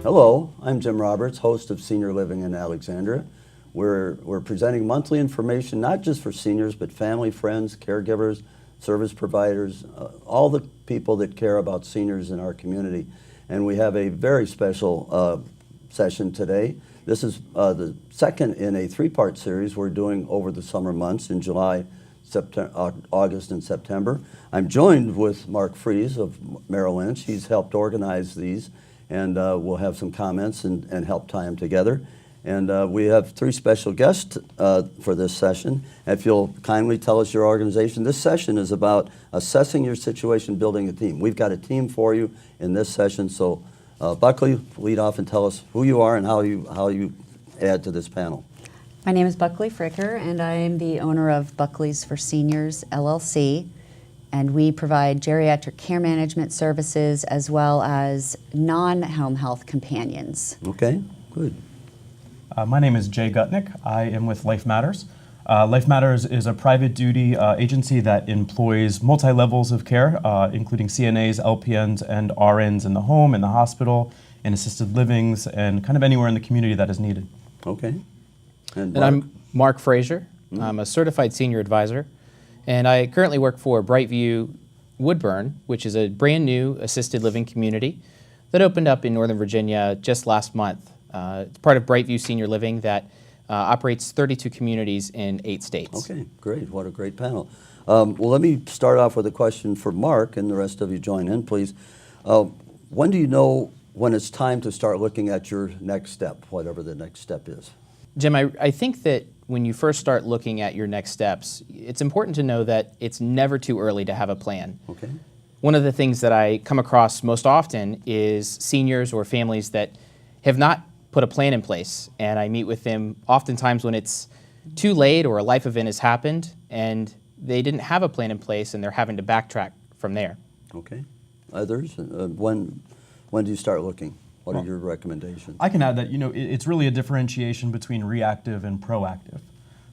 Hello, I'm Jim Roberts, host of Senior Living in Alexandria. We're presenting monthly information not just for seniors, but family, friends, caregivers, service providers, all the people that care about seniors in our community. And we have a very special session today. This is the second in a three-part series we're doing over the summer months in July, September, August, and September. I'm joined with Mark Fries of Merrill Lynch. He's helped organize these, and we'll have some comments and help tie them together. And we have three special guests for this session. If you'll kindly tell us your organization. This session is about assessing your situation, building a team. We've got a team for you in this session, so Buckley, lead off and tell us who you are and how you add to this panel. My name is Buckley Fricker, and I am the owner of Buckley's for Seniors, LLC. And we provide geriatric care management services as well as non-home health companions. Okay, good. My name is Jay Gutnick. I am with Life Matters. Life Matters is a private duty agency that employs multi-levels of care, including CNAs, LPNs, and RNs in the home, in the hospital, in assisted livings, and kind of anywhere in the community that is needed. Okay. And I'm Mark Frazier. I'm a certified senior advisor, and I currently work for Brightview Woodburn, which is a brand new assisted living community that opened up in Northern Virginia just last month. It's part of Brightview Senior Living that operates 32 communities in 8 states. Okay, great. What a great panel. Well, let me start off with a question for Mark, and the rest of you join in, please. When do you know when it's time to start looking at your next step, whatever the next step is? Jim, I think that when you first start looking at your next steps, it's important to know that it's never too early to have a plan. Okay. One of the things that I come across most often is seniors or families that have not put a plan in place, and I meet with them oftentimes when it's too late or a life event has happened and they didn't have a plan in place and they're having to backtrack from there. Okay. Others? When do you start looking? What are your recommendations? I can add that, it's really a differentiation between reactive and proactive.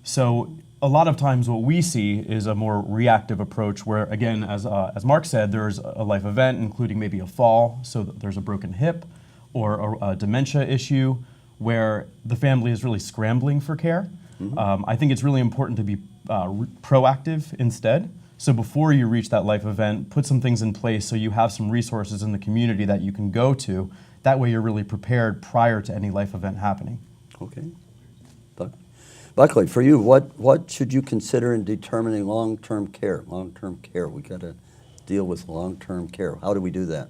So a lot of times what we see is a more reactive approach where, again, as Mark said, there's a life event, including maybe a fall, so that there's a broken hip, or a dementia issue where the family is really scrambling for care. Mm-hmm. I think it's really important to be proactive instead. So before you reach that life event, put some things in place so you have some resources in the community that you can go to. That way you're really prepared prior to any life event happening. Okay. Buckley, for you, what should you consider in determining long-term care? Long-term care, we got to deal with long-term care. How do we do that?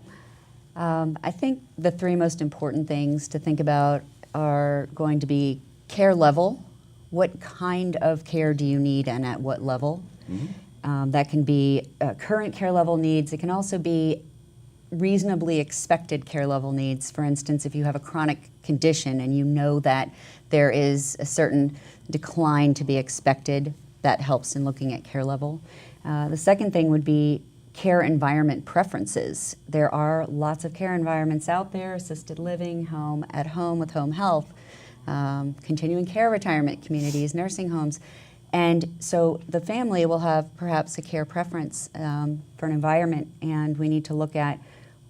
I think the three most important things to think about are going to be care level. What kind of care do you need and at what level? Mm-hmm. That can be current care level needs. It can also be reasonably expected care level needs. For instance, if you have a chronic condition and you know that there is a certain decline to be expected, that helps in looking at care level. The second thing would be care environment preferences. There are lots of care environments out there: assisted living, home, at home with home health, continuing care retirement communities, nursing homes. And so the family will have perhaps a care preference for an environment, and we need to look at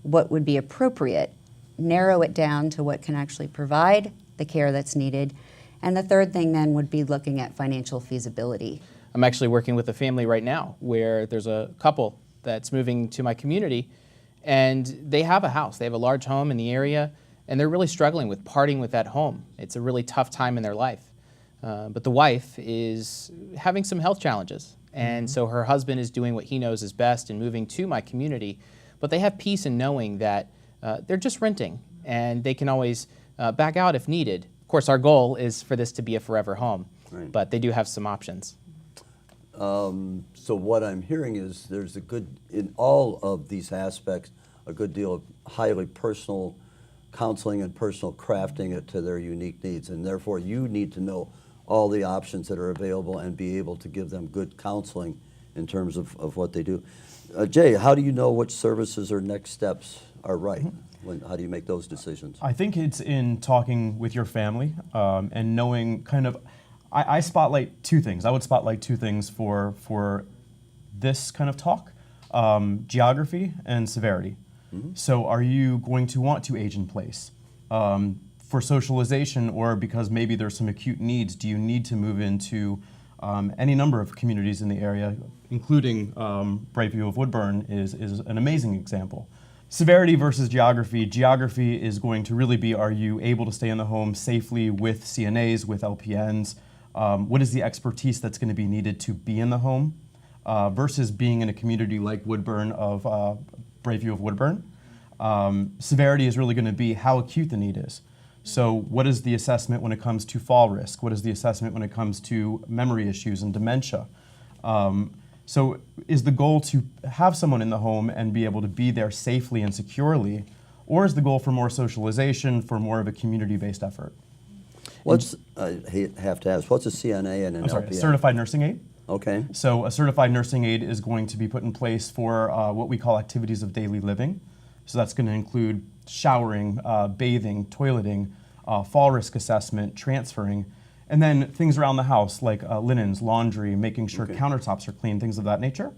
what would be appropriate, narrow it down to what can actually provide the care that's needed. And the third thing then would be looking at financial feasibility. I'm actually working with a family right now where there's a couple that's moving to my community, and they have a house. They have a large home in the area, and they're really struggling with parting with that home. It's a really tough time in their life. But the wife is having some health challenges, and so her husband is doing what he knows is best in moving to my community, but they have peace in knowing that they're just renting, and they can always back out if needed. Of course, our goal is for this to be a forever home, right, but they do have some options. So what I'm hearing is there's in all of these aspects, a good deal of highly personal counseling and personal crafting it to their unique needs, and therefore you need to know all the options that are available and be able to give them good counseling in terms of what they do. Jay, how do you know which services or next steps are right? How do you make those decisions? I think it's in talking with your family and knowing kind of, I spotlight two things. I would spotlight two things for this kind of talk, geography and severity. Mm-hmm. So are you going to want to age in place? For socialization, or because maybe there's some acute needs, do you need to move into any number of communities in the area, including Brightview of Woodburn is an amazing example. Severity versus geography. Geography is going to really be, are you able to stay in the home safely with CNAs, with LPNs? What is the expertise that's going to be needed to be in the home versus being in a community like Woodburn of Brightview of Woodburn? Severity is really going to be how acute the need is. So what is the assessment when it comes to fall risk? What is the assessment when it comes to memory issues and dementia? So is the goal to have someone in the home and be able to be there safely and securely, or is the goal for more socialization, for more of a community-based effort? I have to ask, what's a CNA and an LPN? Certified nursing aide. Okay. So a certified nursing aide is going to be put in place for what we call activities of daily living. So that's going to include showering, bathing, toileting, fall risk assessment, transferring, and then things around the house like linens, laundry, making sure countertops are clean, things of that nature.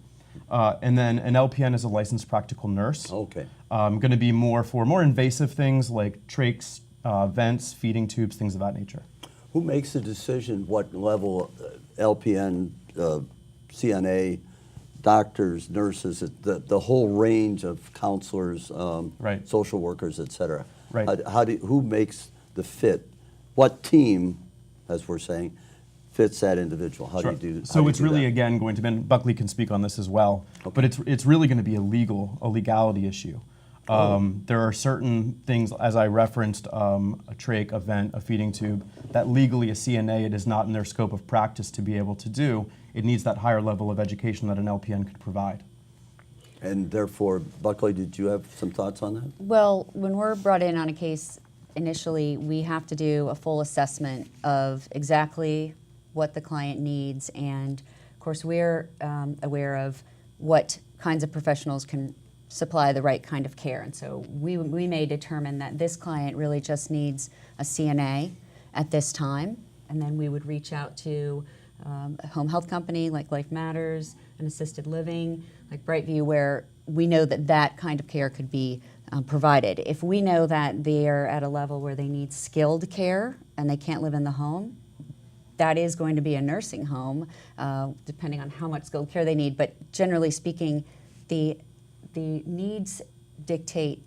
And then an LPN is a licensed practical nurse. Okay. Going to be more for more invasive things like trachs, vents, feeding tubes, things of that nature. Who makes the decision what level LPN, CNA, doctors, nurses, the whole range of counselors, Right. social workers, et cetera? Right. Who makes the fit? What team, as we're saying, fits that individual? How Sure. do you do? So it's really, again, going to be, and Buckley can speak on this as well, but it's really going to be a legality issue. There are certain things, as I referenced, a trach, a vent, a feeding tube, that legally a CNA, it is not in their scope of practice to be able to do. It needs that higher level of education that an LPN could provide. And therefore, Buckley, did you have some thoughts on that? Well, when we're brought in on a case, initially we have to do a full assessment of exactly what the client needs, and of course we're aware of what kinds of professionals can supply the right kind of care. And so we may determine that this client really just needs a CNA at this time, and then we would reach out to a home health company like Life Matters, an assisted living like Brightview, where we know that that kind of care could be provided. If we know that they're at a level where they need skilled care and they can't live in the home, that is going to be a nursing home, depending on how much skilled care they need. But generally speaking, the needs dictate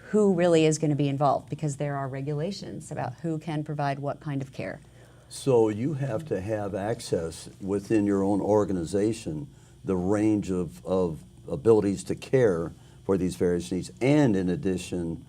who really is going to be involved, because there are regulations about who can provide what kind of care. So you have to have access within your own organization, the range of abilities to care for these various needs, and in addition,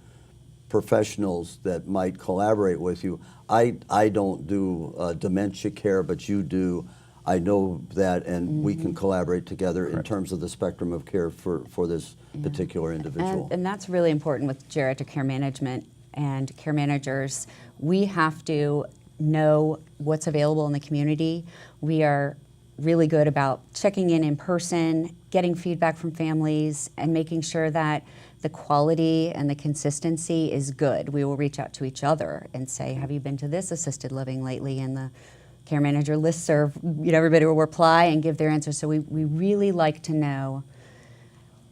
professionals that might collaborate with you. I don't do dementia care, but you do. I know that, and we can collaborate together in terms of the spectrum of care for this particular individual. And that's really important with geriatric care management and care managers. We have to know what's available in the community. We are really good about checking in person, getting feedback from families, and making sure that the quality and the consistency is good. We will reach out to each other and say, have you been to this assisted living lately? And the care manager listserv, everybody will reply and give their answers. So we really like to know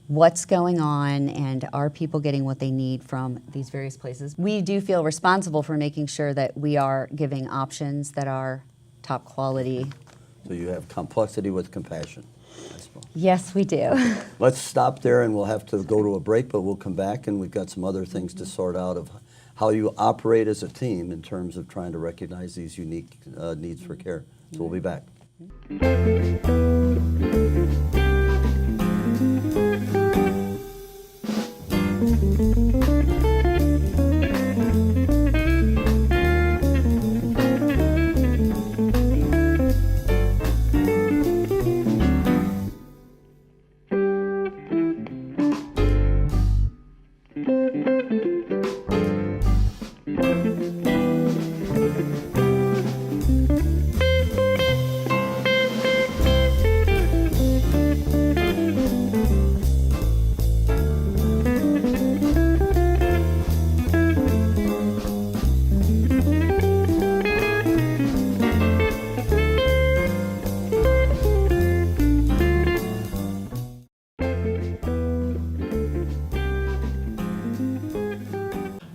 what's going on and are people getting what they need from these various places. We do feel responsible for making sure that we are giving options that are top quality. So you have complexity with compassion, I suppose. Yes, we do. Let's stop there, and we'll have to go to a break, but we'll come back, and we've got some other things to sort out of how you operate as a team in terms of trying to recognize these unique needs for care. So we'll be back.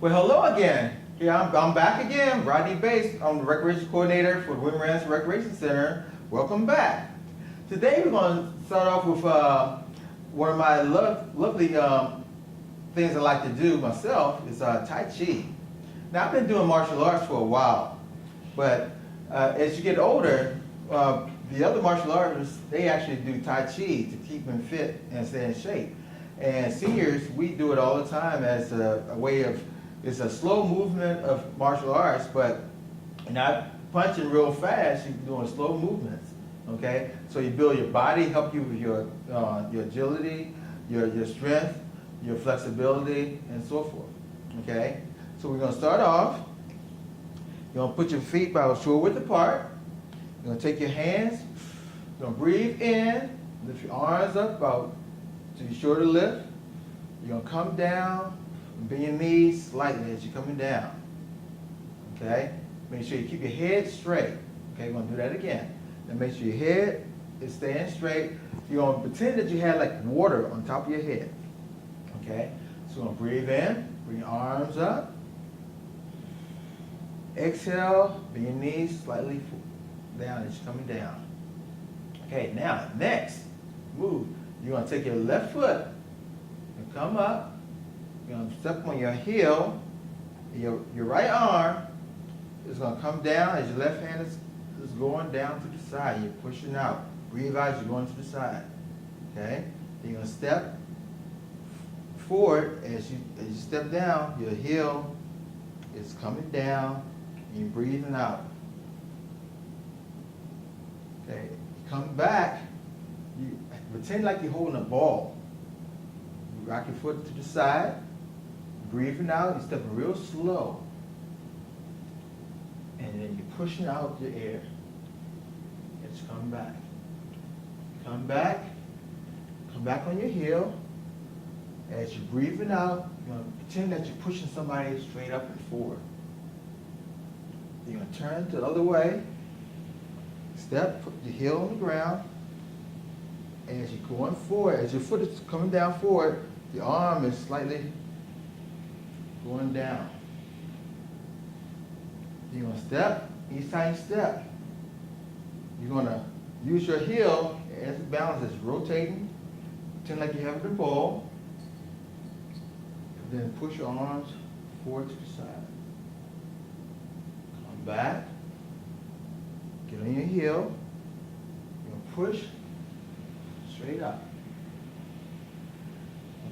Well, hello again. Yeah, I'm back again, Rodney Bates. I'm the recreation coordinator for the Women Ranch Recreation Center. Welcome back. Today we're going to start off with one of my lovely things I like to do myself is Tai Chi. Now I've been doing martial arts for a while, but as you get older, the other martial artists, they actually do Tai Chi to keep them fit and stay in shape. And seniors, we do it all the time as a way of, it's a slow movement of martial arts, but you're not punching real fast, you're doing slow movements, okay? So you build your body, help you with your agility, your strength, your flexibility, and so forth, okay? So we're gonna start off. You're gonna put your feet about shoulder width apart. You're gonna take your hands, you're gonna breathe in, lift your arms up about to your shoulder lift. You're gonna come down, and bend your knees slightly as you're coming down. Okay? Make sure you keep your head straight. Okay, we're gonna do that again. Then make sure your head is staying straight. You're gonna pretend that you had like water on top of your head. Okay? So we're gonna breathe in, bring your arms up. Exhale, bend your knees slightly down as you're coming down. Okay, now next move. You're gonna take your left foot and come up. You're gonna step on your heel. Your right arm is gonna come down as your left hand is going down to the side. You're pushing out. Breathe out as you're going to the side. Okay? Then you're gonna step forward as you step down. Your heel is coming down. And you're breathing out. Okay? You come back. You pretend like you're holding a ball. You rock your foot to the side, breathing out, you're stepping real slow. And then you're pushing out your air. It's come back. Come back on your heel. As you're breathing out, you're going to pretend that you're pushing somebody straight up and forward. You're going to turn the other way. Step, put your heel on the ground. As you're going forward, as your foot is coming down forward, your arm is slightly going down. You're going to step. Each time you step, you're going to use your heel as the balance is rotating. Pretend like you're having a ball. Then push your arms forward to the side. Come back. Get on your heel. You're going to push straight up.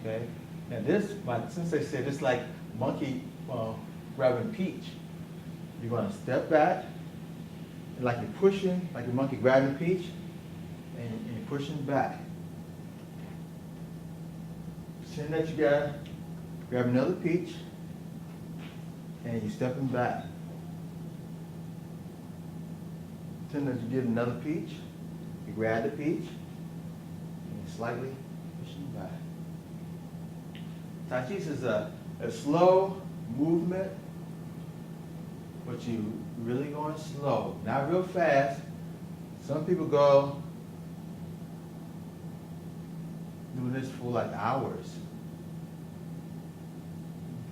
Okay? Now this, my sensei said, it's like monkey grabbing peach. You're going to step back, and like you're pushing, like a monkey grabbing peach, and you're pushing back. Pretend that you grab another peach, and you're stepping back. Pretend that you get another peach, you grab the peach, slightly pushing back. Tai Chi is a slow movement, but you really going slow, not real fast. Some people go doing this for like hours.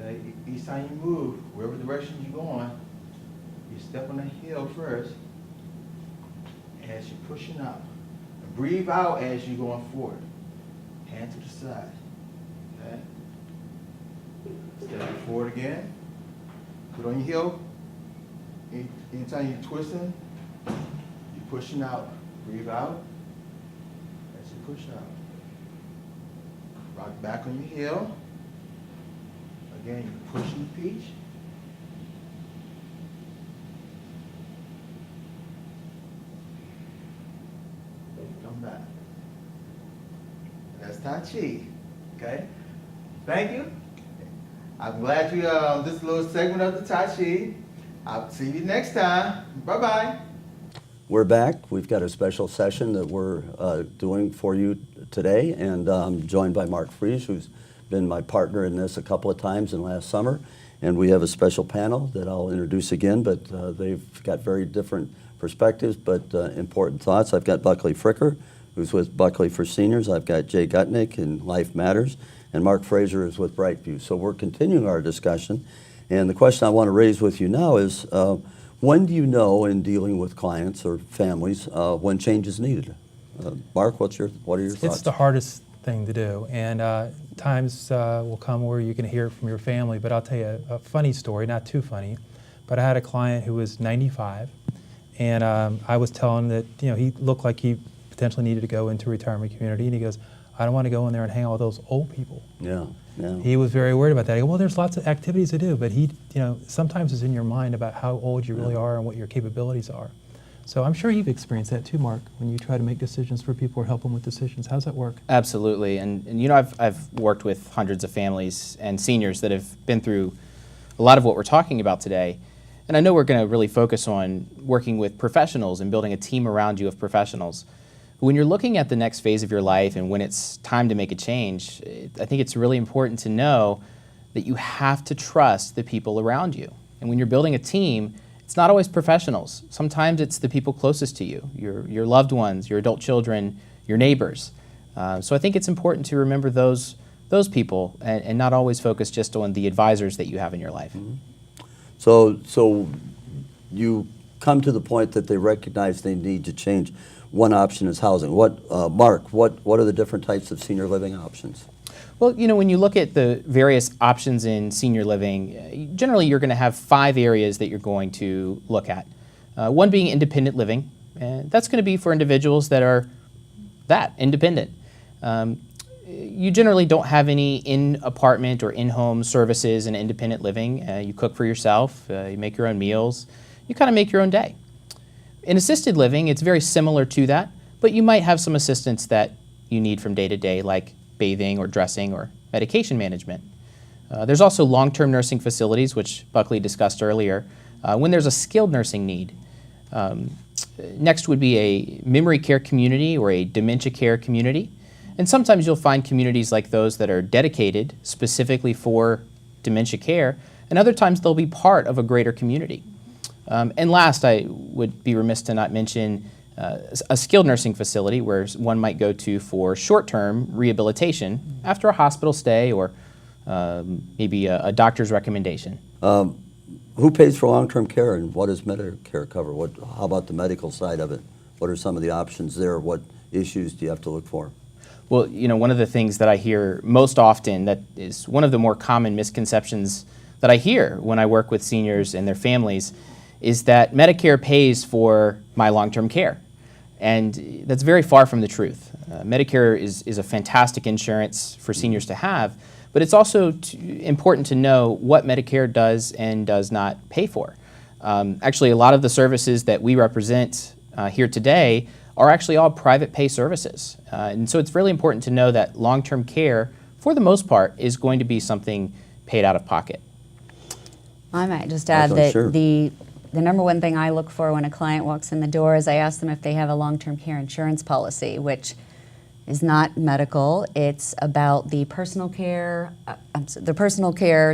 Okay, each time you move, wherever direction you're going, you step on the heel first as you're pushing up. Breathe out as you're going forward. Hand to the side. Okay? Step forward again. Put on your heel. Anytime you're twisting, you're pushing out. Breathe out as you push out. Rock back on your heel. Again, you're pushing the peach. Come back. That's Tai Chi. Okay? Thank you. I'm glad you this little segment of the Tai Chi. I'll see you next time. Bye-bye. We're back. We've got a special session that we're doing for you today, and I'm joined by Mark Fries, who's been my partner in this a couple of times in last summer. And we have a special panel that I'll introduce again, but they've got very different perspectives, but important thoughts. I've got Buckley Fricker, who's with Buckley for Seniors. I've got Jay Gutnick in Life Matters, and Mark Fraser is with Brightview. So we're continuing our discussion, And the question I want to raise with you now is, when do you know in dealing with clients or families when change is needed? Mark, what are your thoughts? It's the hardest thing to do, and times will come where you can hear it from your family. But I'll tell you a funny story, not too funny, but I had a client who was 95, and I was telling him that he looked like he potentially needed to go into a retirement community, and he goes, "I don't want to go in there and hang out with those old people." Yeah, yeah. He was very worried about that. I go, "Well, there's lots of activities to do, but sometimes it's in your mind about how old you really are and what your capabilities are." So I'm sure you've experienced that too, Mark, when you try to make decisions for people or help them with decisions. How's that work? Absolutely. And I've worked with hundreds of families and seniors that have been through a lot of what we're talking about today. And I know we're going to really focus on working with professionals and building a team around you of professionals. When you're looking at the next phase of your life and when it's time to make a change, I think it's really important to know that you have to trust the people around you. And when you're building a team, it's not always professionals. Sometimes it's the people closest to you, your loved ones, your adult children, your neighbors. So I think it's important to remember those people and not always focus just on the advisors that you have in your life. Mm-hmm. So you come to the point that they recognize they need to change. One option is housing. Mark, what are the different types of senior living options? Well, when you look at the various options in senior living, generally you're going to have 5 areas that you're going to look at. One being independent living, and that's going to be for individuals that are independent. You generally don't have any in-apartment or in-home services in independent living. You cook for yourself, you make your own meals, you kind of make your own day. In assisted living, it's very similar to that, but you might have some assistance that you need from day to day, like bathing or dressing or medication management. There's also long-term nursing facilities, which Buckley discussed earlier, when there's a skilled nursing need. Next would be a memory care community or a dementia care community. And sometimes you'll find communities like those that are dedicated specifically for dementia care, and other times they'll be part of a greater community. And last, I would be remiss to not mention a skilled nursing facility where one might go to for short-term rehabilitation after a hospital stay or maybe a doctor's recommendation. Who pays for long-term care and what does Medicare cover? How about the medical side of it? What are some of the options there? What issues do you have to look for? Well, one of the things that I hear most often, that is one of the more common misconceptions that I hear when I work with seniors and their families, is that Medicare pays for my long-term care. And that's very far from the truth. Medicare is a fantastic insurance for seniors to have, but it's also important to know what Medicare does and does not pay for. Actually, a lot of the services that we represent here today are actually all private pay services. And so it's really important to know that long-term care, for the most part, is going to be something paid out of pocket. I might just add that the number one thing I look for when a client walks in the door is I ask them if they have a long-term care insurance policy, which is not medical. It's about the personal care,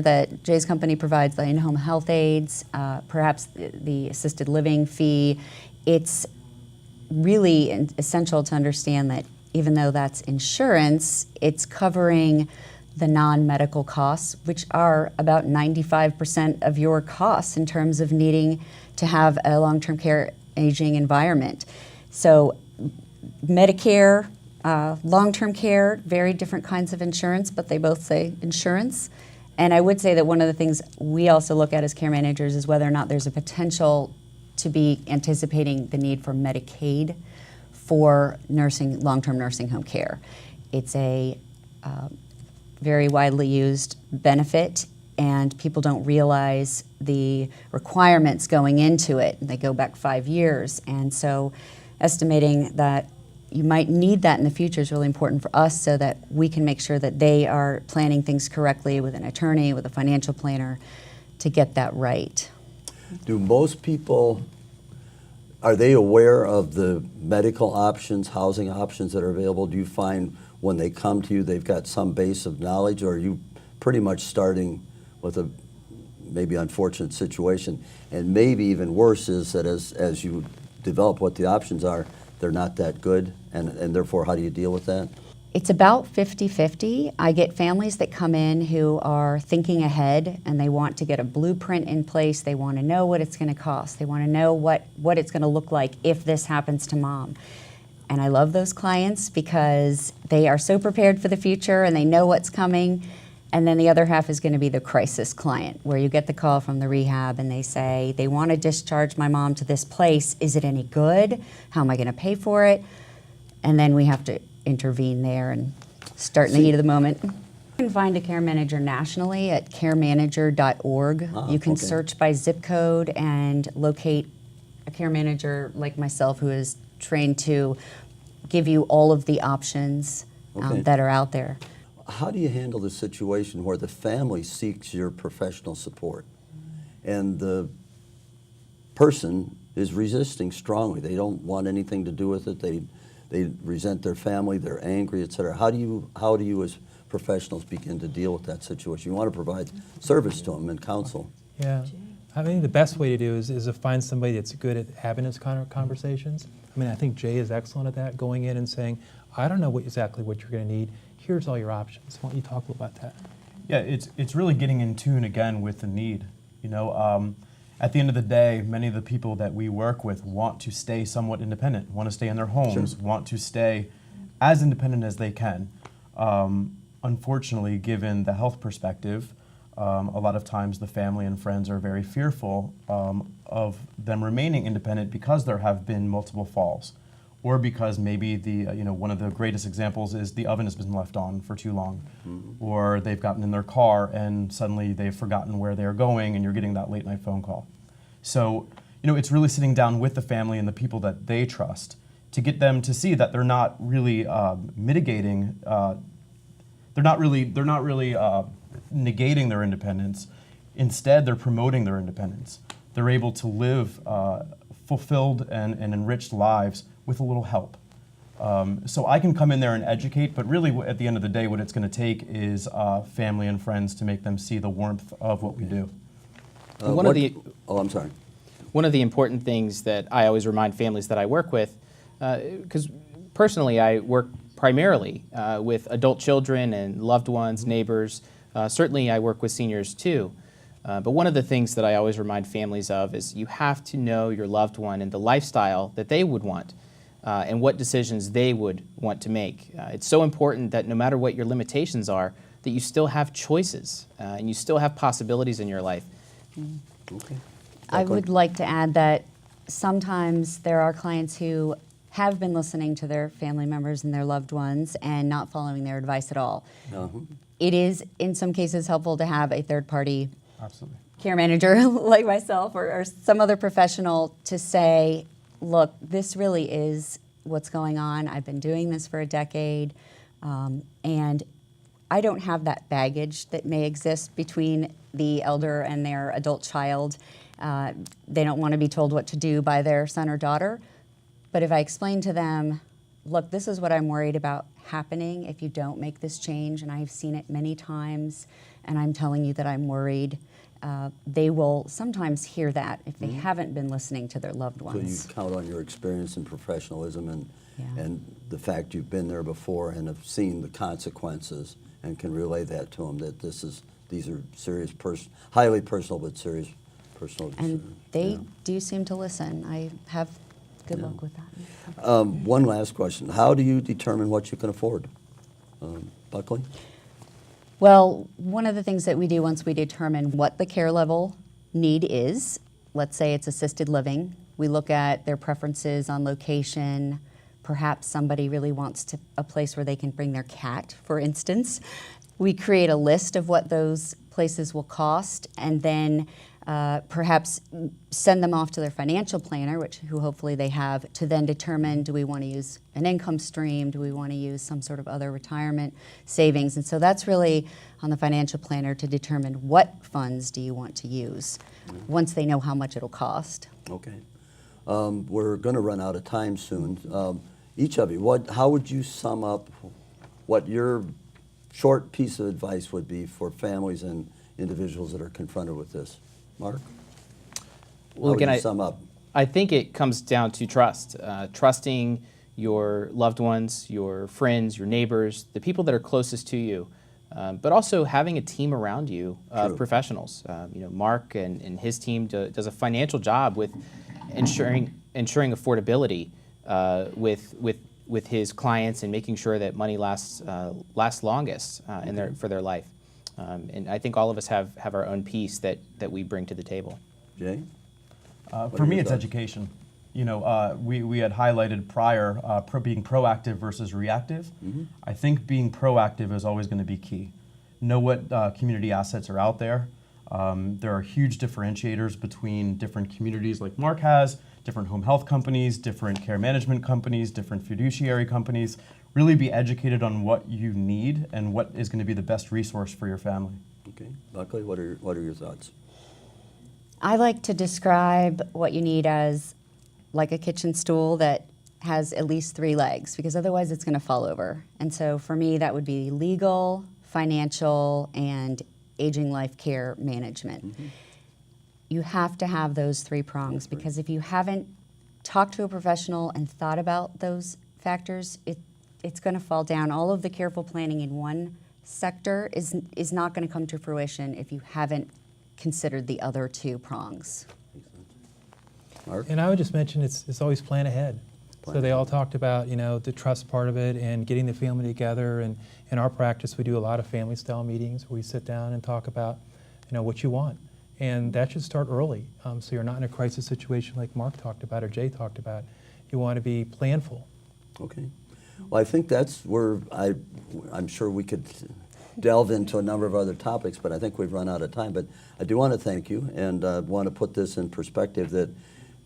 that Jay's company provides, the in-home health aides, perhaps the assisted living fee. It's really essential to understand that even though that's insurance, it's covering the non-medical costs, which are about 95% of your costs in terms of needing to have a long-term care aging environment. So Medicare, long-term care, very different kinds of insurance, but they both say insurance. And I would say that one of the things we also look at as care managers is whether or not there's a potential to be anticipating the need for Medicaid for long-term nursing home care. It's a very widely used benefit, and people don't realize the requirements going into it. They go back 5 years, and so estimating that you might need that in the future is really important for us so that we can make sure that they are planning things correctly with an attorney, with a financial planner to get that right. Do most people, are they aware of the medical options, housing options that are available? Do you find when they come to you they've got some base of knowledge, or are you pretty much starting with a maybe unfortunate situation? And maybe even worse is that as you develop what the options are, they're not that good, and therefore how do you deal with that? It's about 50-50. I get families that come in who are thinking ahead and they want to get a blueprint in place. They want to know what it's going to cost. They want to know what it's going to look like if this happens to mom. And I love those clients because they are so prepared for the future and they know what's coming. And then the other half is going to be the crisis client, where you get the call from the rehab and they say, they want to discharge my mom to this place. Is it any good? How am I going to pay for it? And then we have to intervene there and start in the heat of the moment. You can find a care manager nationally at caremanager.org. You can okay. search by zip code and locate a care manager like myself who is trained to give you all of the options Okay. that are out there. How do you handle the situation where the family seeks your professional support and the person is resisting strongly? They don't want anything to do with it. They resent their family. They're angry, etc. How do you as professionals begin to deal with that situation? You want to provide service to them and counsel. Yeah. I think the best way to do is to find somebody that's good at having those kind of conversations. I mean, I think Jay is excellent at that, going in and saying, I don't know exactly what you're going to need. Here's all your options. Why don't you talk about that? Yeah, it's really getting in tune again with the need. You know, at the end of the day, many of the people that we work with want to stay somewhat independent, want to stay in their homes, want to stay as independent as they can. Unfortunately, given the health perspective, a lot of times the family and friends are very fearful of them remaining independent because there have been multiple falls, or because maybe one of the greatest examples is the oven has been left on for too long, or they've gotten in their car and suddenly they've forgotten where they're going and you're getting that late night phone call. So, it's really sitting down with the family and the people that they trust to get them to see that they're not really mitigating, they're not really negating their independence. Instead, they're promoting their independence. They're able to live fulfilled and enriched lives with a little help. So I can come in there and educate, but really at the end of the day, what it's going to take is family and friends to make them see the warmth of what we do. I'm sorry. One of the important things that I always remind families that I work with, because personally I work primarily with adult children and loved ones, neighbors. Certainly I work with seniors too. But one of the things that I always remind families of is you have to know your loved one and the lifestyle that they would want and what decisions they would want to make. It's so important that no matter what your limitations are, that you still have choices and you still have possibilities in your life. Okay. I would like to add that sometimes there are clients who have been listening to their family members and their loved ones and not following their advice at all. It is, in some cases, helpful to have a third-party Absolutely. care manager like myself or some other professional to say, look, this really is what's going on. I've been doing this for a decade, and I don't have that baggage that may exist between the elder and their adult child. They don't want to be told what to do by their son or daughter. But if I explain to them, look, this is what I'm worried about happening if you don't make this change, and I've seen it many times, and I'm telling you that I'm worried, they will sometimes hear that if they haven't been listening to their loved So ones. you count on your experience and professionalism Yeah. and the fact you've been there before and have seen the consequences and can relay that to them, that these are serious, highly personal but serious personal And decisions. they Yeah. do seem to listen. I have good luck with that. One last question. How do you determine what you can afford? Buckley? Well, one of the things that we do once we determine what the care level need is, let's say it's assisted living, we look at their preferences on location. Perhaps somebody really wants a place where they can bring their cat, for instance. We create a list of what those places will cost, and then perhaps send them off to their financial planner, who hopefully they have, to then determine, do we want to use an income stream? Do we want to use some sort of other retirement savings? And so that's really on the financial planner to determine what funds do you want to use once they know how much it'll cost. Okay. We're going to run out of time soon. Each of you, how would you sum up what your short piece of advice would be for families and individuals that are confronted with this? Mark? Well, How again, would you sum up? I think it comes down to trust. Trusting your loved ones, your friends, your neighbors, the people that are closest to you, but also having a team around you of True. professionals. Mark and his team does a financial job with ensuring affordability with his clients and making sure that money lasts longest for their life. And I think all of us have our own piece that we bring to the table. Jay? For are me, your it's thoughts? education. We had highlighted prior being proactive versus reactive. I think being proactive is always going to be key. Know what community assets are out there. There are huge differentiators between different communities like Mark has, different home health companies, different care management companies, different fiduciary companies. Really be educated on what you need and what is going to be the best resource for your family. Okay. Buckley, what are your thoughts? I like to describe what you need as like a kitchen stool that has at least 3 legs, because otherwise it's going to fall over. And so for me, that would be legal, financial, and aging life care management. You have to have those 3 prongs, because if you haven't talked to a professional and thought about those factors, it's going to fall down. All of the careful planning in one sector is not going to come to fruition if you haven't considered the other 2 prongs. Mark? And I would just mention it's always plan ahead. Plan So they all ahead. talked about the trust part of it and getting the family together. And in our practice, we do a lot of family style meetings where we sit down and talk about what you want. And that should start early, so you're not in a crisis situation like Mark talked about or Jay talked about. You want to be planful. Okay. Well, I think that's where I'm sure we could delve into a number of other topics, but I think we've run out of time. But I do want to thank you, and want to put this in perspective that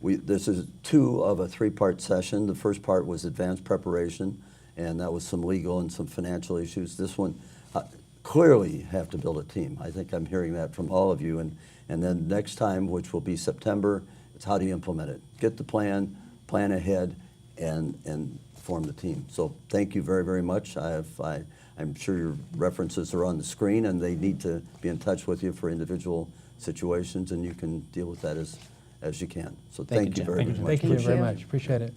this is 2 of a 3-part session. The first part was advanced preparation, and that was some legal and some financial issues. This one, clearly you have to build a team. I think I'm hearing that from all of you. And then next time, which will be September, it's how do you implement it? Get the plan ahead, and form the team. So thank you very, very much. I'm sure your references are on the screen, and they need to be in touch with you for individual situations, and you can deal with that as you can. So Thank you, thank you Jim. very, very much. Thank you Thank very you. much. Appreciate it.